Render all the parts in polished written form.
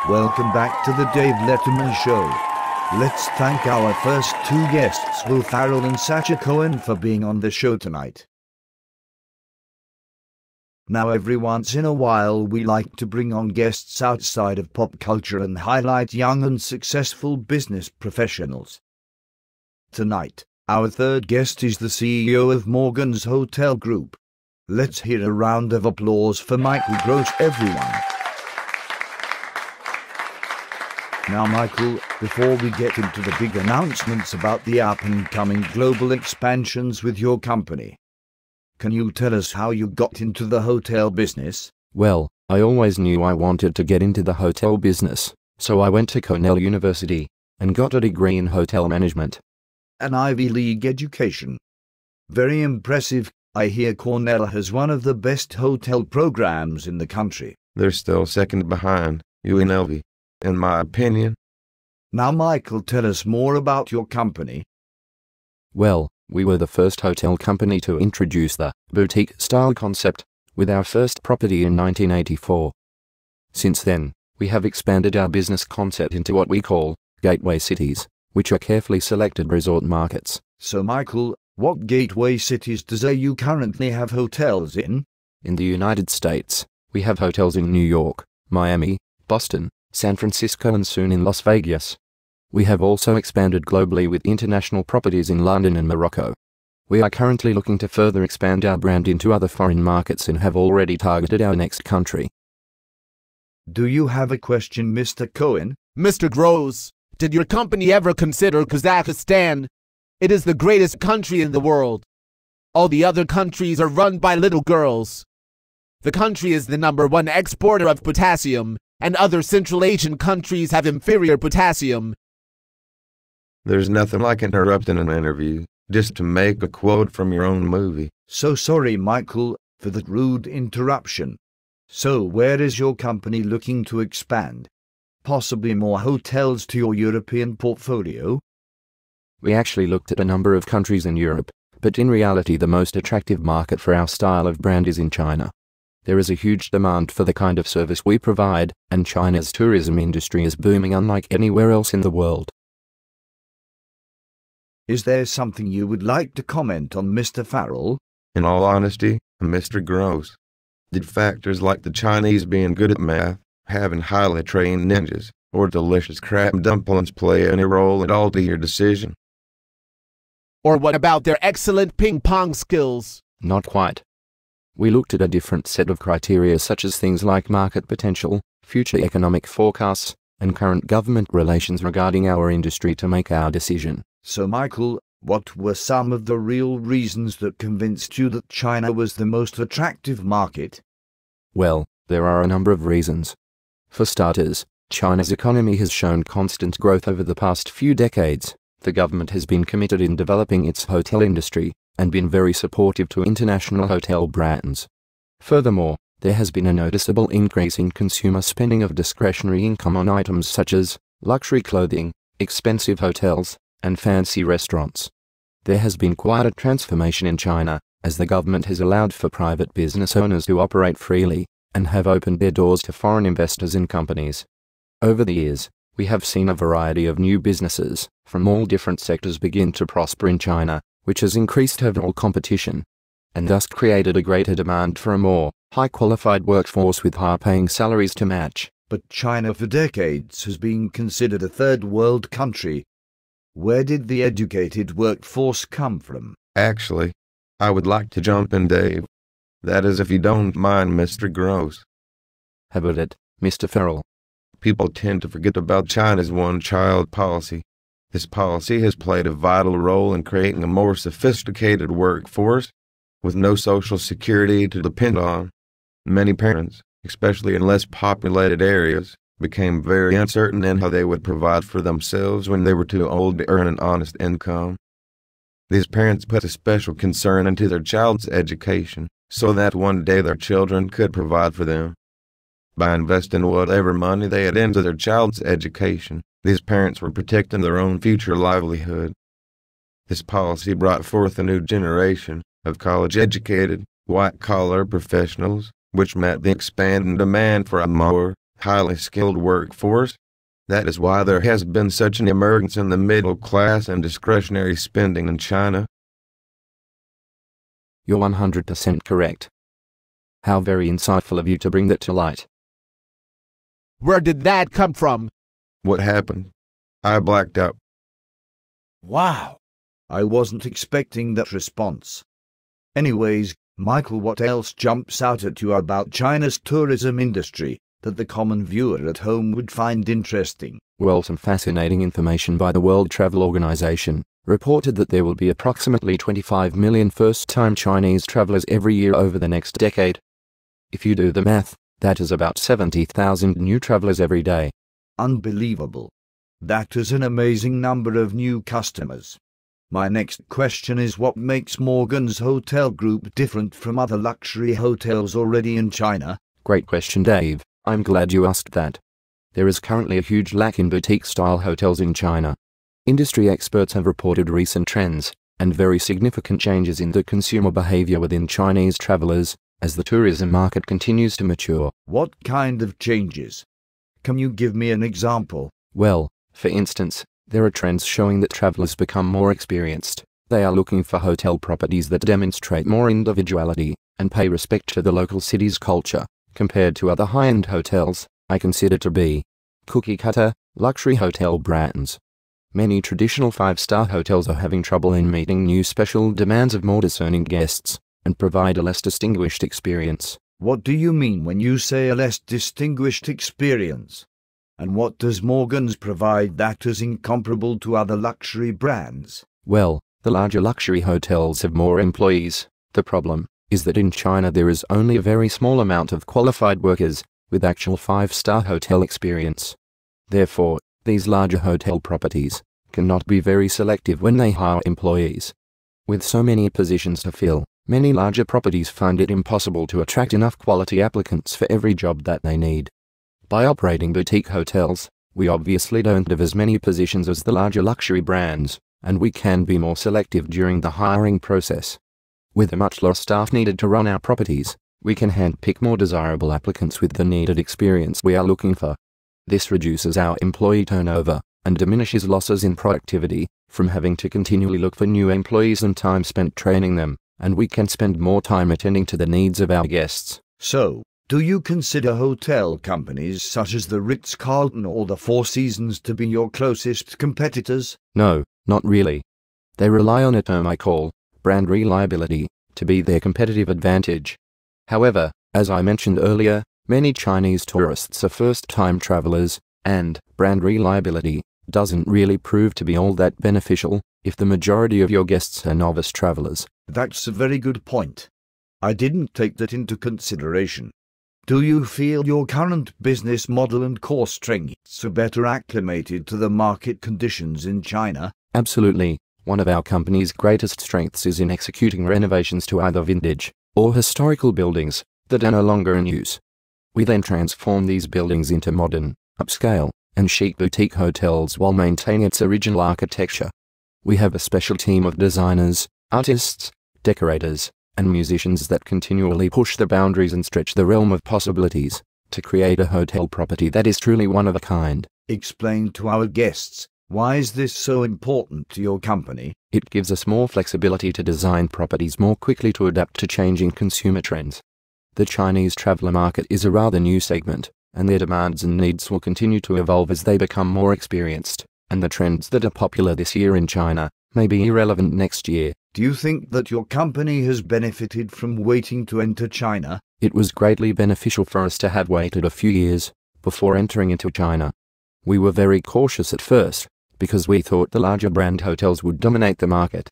Welcome back to the Dave Letterman Show. Let's thank our first two guests, Will Ferrell and Sacha Cohen, for being on the show tonight. Now, every once in a while we like to bring on guests outside of pop culture and highlight young and successful business professionals. Tonight, our third guest is the CEO of Morgan's Hotel Group. Let's hear a round of applause for Michael Gross, everyone. Now, Michael, before we get into the big announcements about the up-and-coming global expansions with your company, can you tell us how you got into the hotel business? Well, I always knew I wanted to get into the hotel business, so I went to Cornell University and got a degree in hotel management. An Ivy League education. Very impressive. I hear Cornell has one of the best hotel programs in the country. They're still second behind UNLV, in my opinion. Now, Michael, tell us more about your company. Well, we were the first hotel company to introduce the boutique-style concept, with our first property in 1984. Since then, we have expanded our business concept into what we call gateway cities, which are carefully selected resort markets. So, Michael, what gateway cities does AU currently have hotels in? In the United States, we have hotels in New York, Miami, Boston, San Francisco and soon in Las Vegas. We have also expanded globally with international properties in London and Morocco. We are currently looking to further expand our brand into other foreign markets and have already targeted our next country. Do you have a question, Mr. Cohen? Mr. Gross, did your company ever consider Kazakhstan? It is the greatest country in the world. All the other countries are run by little girls. The country is the #1 exporter of potassium, and other Central Asian countries have inferior potassium. There's nothing like interrupting an interview just to make a quote from your own movie. So sorry, Michael, for that rude interruption. So where is your company looking to expand? Possibly more hotels to your European portfolio? We actually looked at a number of countries in Europe, but in reality the most attractive market for our style of brand is in China. There is a huge demand for the kind of service we provide, and China's tourism industry is booming unlike anywhere else in the world. Is there something you would like to comment on, Mr. Farrell? In all honesty, Mr. Gross, did factors like the Chinese being good at math, having highly trained ninjas, or delicious crab dumplings play any role at all to your decision? Or what about their excellent ping-pong skills? Not quite. We looked at a different set of criteria such as things like market potential, future economic forecasts, and current government relations regarding our industry to make our decision. So, Michael, what were some of the real reasons that convinced you that China was the most attractive market? Well, there are a number of reasons. For starters, China's economy has shown constant growth over the past few decades. The government has been committed in developing its hotel industry, and been very supportive to international hotel brands. Furthermore, there has been a noticeable increase in consumer spending of discretionary income on items such as luxury clothing, expensive hotels, and fancy restaurants. There has been quite a transformation in China, as the government has allowed for private business owners to operate freely, and have opened their doors to foreign investors and companies. Over the years, we have seen a variety of new businesses, from all different sectors begin to prosper in China, which has increased overall competition, and thus created a greater demand for a more high-qualified workforce with higher-paying salaries to match. But China for decades has been considered a third-world country. Where did the educated workforce come from? Actually, I would like to jump in, Dave. That is, if you don't mind, Mr. Gross. How about it, Mr. Farrell? People tend to forget about China's one-child policy. This policy has played a vital role in creating a more sophisticated workforce, with no social security to depend on. Many parents, especially in less populated areas, became very uncertain in how they would provide for themselves when they were too old to earn an honest income. These parents put a special concern into their child's education, so that one day their children could provide for them. By investing whatever money they had into their child's education, these parents were protecting their own future livelihood. This policy brought forth a new generation of college-educated, white-collar professionals, which met the expanding demand for a more highly skilled workforce. That is why there has been such an emergence in the middle class and discretionary spending in China. You're 100% correct. How very insightful of you to bring that to light. Where did that come from? What happened? I blacked out. Wow. I wasn't expecting that response. Anyways, Michael, what else jumps out at you about China's tourism industry that the common viewer at home would find interesting? Well, some fascinating information by the World Travel Organization reported that there will be approximately 25 million first-time Chinese travelers every year over the next decade. If you do the math, that is about 70,000 new travelers every day. Unbelievable. That is an amazing number of new customers. My next question is, what makes Morgan's Hotel Group different from other luxury hotels already in China? Great question, Dave. I'm glad you asked that. There is currently a huge lack in boutique-style hotels in China. Industry experts have reported recent trends and very significant changes in the consumer behavior within Chinese travelers as the tourism market continues to mature. What kind of changes? Can you give me an example? Well, for instance, there are trends showing that travelers become more experienced. They are looking for hotel properties that demonstrate more individuality and pay respect to the local city's culture, compared to other high-end hotels I consider to be cookie-cutter, luxury hotel brands. Many traditional five-star hotels are having trouble in meeting new special demands of more discerning guests and provide a less distinguished experience. What do you mean when you say a less distinguished experience? And what does Morgan's provide that is incomparable to other luxury brands? Well, the larger luxury hotels have more employees. The problem is that in China there is only a very small amount of qualified workers with actual five-star hotel experience. Therefore, these larger hotel properties cannot be very selective when they hire employees. With so many positions to fill, many larger properties find it impossible to attract enough quality applicants for every job that they need. By operating boutique hotels, we obviously don't have as many positions as the larger luxury brands, and we can be more selective during the hiring process. With a much less staff needed to run our properties, we can handpick more desirable applicants with the needed experience we are looking for. This reduces our employee turnover and diminishes losses in productivity from having to continually look for new employees and time spent training them, and we can spend more time attending to the needs of our guests. So, do you consider hotel companies such as the Ritz-Carlton or the Four Seasons to be your closest competitors? No, not really. They rely on a term I call brand reliability to be their competitive advantage. However, as I mentioned earlier, many Chinese tourists are first-time travelers, and brand reliability doesn't really prove to be all that beneficial if the majority of your guests are novice travelers. That's a very good point. I didn't take that into consideration. Do you feel your current business model and core strengths are better acclimated to the market conditions in China? Absolutely. One of our company's greatest strengths is in executing renovations to either vintage or historical buildings that are no longer in use. We then transform these buildings into modern, upscale, and chic boutique hotels while maintaining its original architecture. We have a special team of designers, artists, decorators, and musicians that continually push the boundaries and stretch the realm of possibilities to create a hotel property that is truly one of a kind. Explain to our guests, why is this so important to your company? It gives us more flexibility to design properties more quickly to adapt to changing consumer trends. The Chinese traveler market is a rather new segment, and their demands and needs will continue to evolve as they become more experienced, and the trends that are popular this year in China may be irrelevant next year. Do you think that your company has benefited from waiting to enter China? It was greatly beneficial for us to have waited a few years before entering into China. We were very cautious at first, because we thought the larger brand hotels would dominate the market.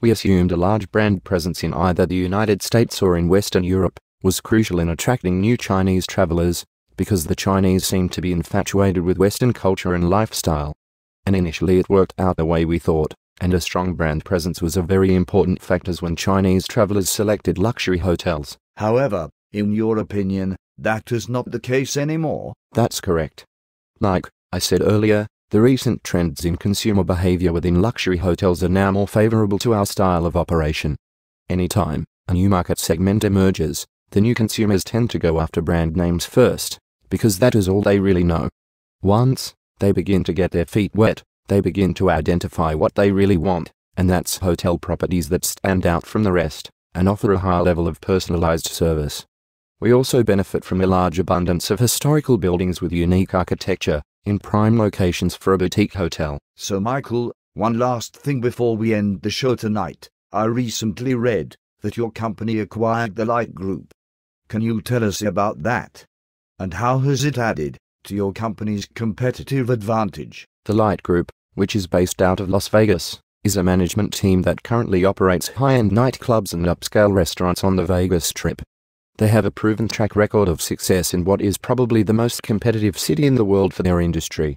We assumed a large brand presence in either the United States or in Western Europe was crucial in attracting new Chinese travelers, because the Chinese seemed to be infatuated with Western culture and lifestyle. And initially it worked out the way we thought, and a strong brand presence was a very important factor when Chinese travelers selected luxury hotels. However, in your opinion, that is not the case anymore? That's correct. Like I said earlier, the recent trends in consumer behavior within luxury hotels are now more favorable to our style of operation. Anytime a new market segment emerges, the new consumers tend to go after brand names first, because that is all they really know. Once they begin to get their feet wet, they begin to identify what they really want, and that's hotel properties that stand out from the rest and offer a high level of personalized service. We also benefit from a large abundance of historical buildings with unique architecture in prime locations for a boutique hotel. So Michael, one last thing before we end the show tonight. I recently read that your company acquired the Light Group. Can you tell us about that? And how has it added to your company's competitive advantage? The Light Group, which is based out of Las Vegas, is a management team that currently operates high-end nightclubs and upscale restaurants on the Vegas Strip. They have a proven track record of success in what is probably the most competitive city in the world for their industry.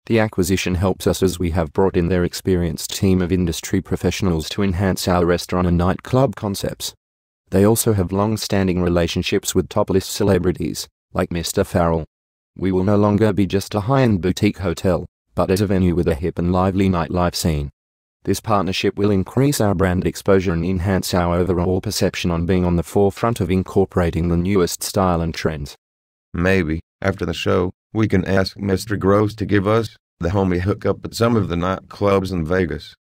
The acquisition helps us as we have brought in their experienced team of industry professionals to enhance our restaurant and nightclub concepts. They also have long-standing relationships with top-list celebrities, like Mr. Farrell. We will no longer be just a high-end boutique hotel, but as a venue with a hip and lively nightlife scene. This partnership will increase our brand exposure and enhance our overall perception on being on the forefront of incorporating the newest style and trends. Maybe, after the show, we can ask Mr. Gross to give us the homie hookup at some of the nightclubs in Vegas.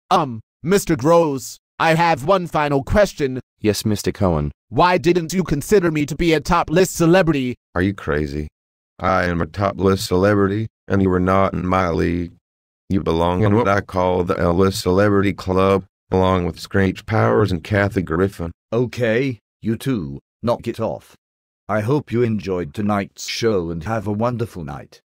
Mr. Gross, I have one final question. Yes, Mr. Cohen. Why didn't you consider me to be a top-list celebrity? Are you crazy? I am a top-list celebrity, and you are not in my league. You belong in what I call the L-list celebrity club, along with Screech Powers and Kathy Griffin. Okay, you two, knock it off. I hope you enjoyed tonight's show and have a wonderful night.